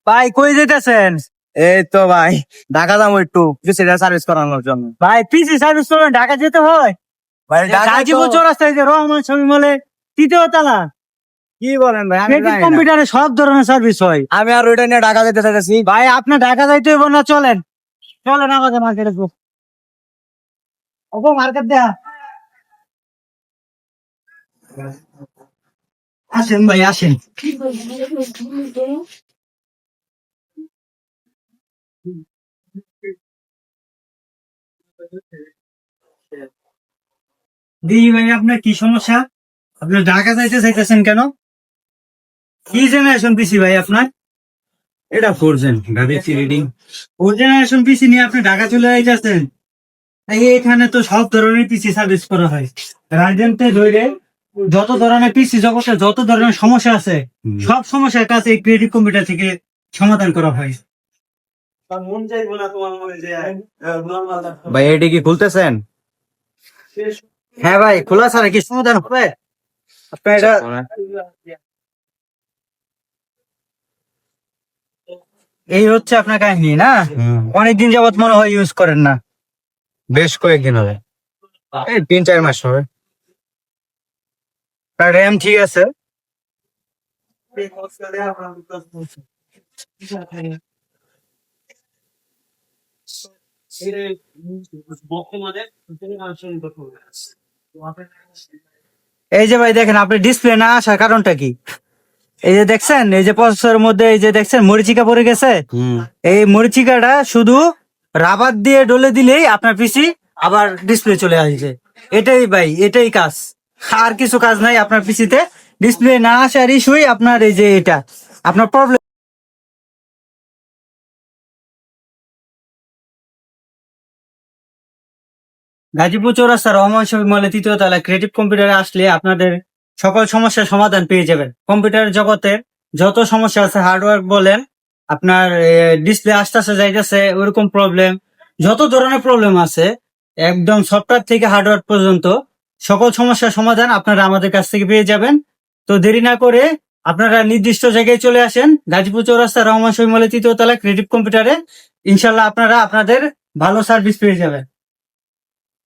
ভাই কই যেতেছেন? এই তো ভাই ঢাকা যাবো একটু সেটা সার্ভিস করানোর জন্য। ভাই পিসি সার্ভিস করবেন, ঢাকা যেতে হয়? ভাই ঢাকা গাজীপুর চৌরাস্তায় যে রহমান শপিং মলে 3য় তলা কি বলেন ভাই, আমি ক্রেডিট জানি না। কম্পিউটারে সব ধরনের সার্ভিস হয়। আমি আর ওইটা নিয়ে ঢাকা যেতে চাইতেছি। ভাই আপনার ঢাকা যাইতে হইব না, চলেন চলেন আমাদের মার্কেটে গো। ওগো মার্কেট দেয়া, আসেন ভাই আসেন। দি ভাই আপনার কি সমস্যা? আপনি ঢাকা যাইতে চাইতেছেন কেন? কি জেনারেশন পিসি ভাই আপনার? এটা করছেন গাড়ি রিডিং। 4 জেনারেশন পিসি নিয়ে আপনি ঢাকা চলে যাইতেছেন? এখানে তো সব ধরনের পিসি সার্ভিস করা হয়। রাইজেন্টে ধরে যত ধরনের পিসি জগতে যত ধরনের সমস্যা আছে, সব সমস্যার কাছে এই ক্রিয়েটিভ কম্পিউটার থেকে সমাধান করা হয়। ভাই এটি কি খুলতেছেন? হ্যাঁ ভাই, খোলা ছাড়া কি সমাধান হবে? আপনার এটা এই হচ্ছে আপনার কাহিনী না? অনেকদিন যাবত মনে হয় ইউজ করেন না। বেশ কয়েকদিন হবে, এই 3-4 মাস হবে। র্যাম ঠিক আছে? এই যে ভাই দেখেন, আপনি ডিসপ্লে না আসার কারণটা কি? এই যে দেখছেন, এই যে প্রসেসরের মধ্যে এই যে দেখছেন মরিচিকা পড়ে গেছে। এই মরিচিকাটা শুধু রাবার দিয়ে ডলে দিলেই আপনার পিসি আবার ডিসপ্লে চলে আসছে। এটাই ভাই, এটাই কাজ, আর কিছু কাজ নাই আপনার পিসিতে। ডিসপ্লে না আসার ইস্যুই আপনার এই যে এটা আপনার প্রবলেম। গাজীপুর চৌরাস্তা রহমান শপিং মলে 3য় তলা ক্রিয়েটিভ কম্পিউটারে আসলে আপনাদের সকল সমস্যার সমাধান পেয়ে যাবেন। কম্পিউটার জগতের যত সমস্যা আছে, হার্ডওয়্যার বলেন, আপনার ডিসপ্লে আসতেছে যাইতেছে ওরকম প্রবলেম, যত ধরনের প্রবলেম আছে, একদম সফটওয়্যার থেকে হার্ডওয়্যার পর্যন্ত সকল সমস্যার সমাধান আপনারা আমাদের কাছ থেকে পেয়ে যাবেন। তো দেরি না করে আপনারা নির্দিষ্ট জায়গায় চলে আসেন, গাজীপুর চৌরাস্তা রহমান শপিং মলে 3য় তলা ক্রিয়েটিভ কম্পিউটারে। ইনশাল্লাহ আপনারা আপনাদের ভালো সার্ভিস পেয়ে যাবেন।